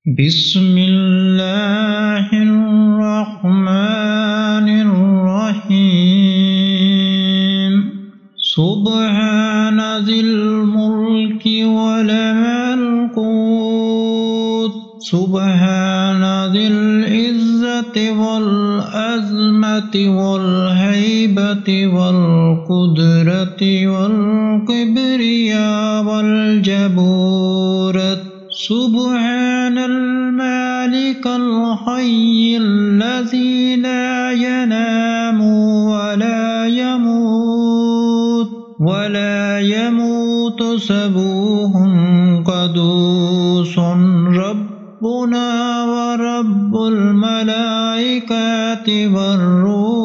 बिस्मिल्लाहिर्रहमानिर्रहीम। सुब्हान ज़िल मुल्कि वल मलकूत। सुब्हान ज़िल इज़्ज़ति वल अज़मति वल हैबति वल कुदरति वल किब्रिया वल जबूरत। सुब्हानल मालिकल हय्यिल लज़ी ला यनामु वला यमूतु सबूहुन क़ुद्दूसुन रब्बुना व रब्बुल मलाइकति वर्रूह।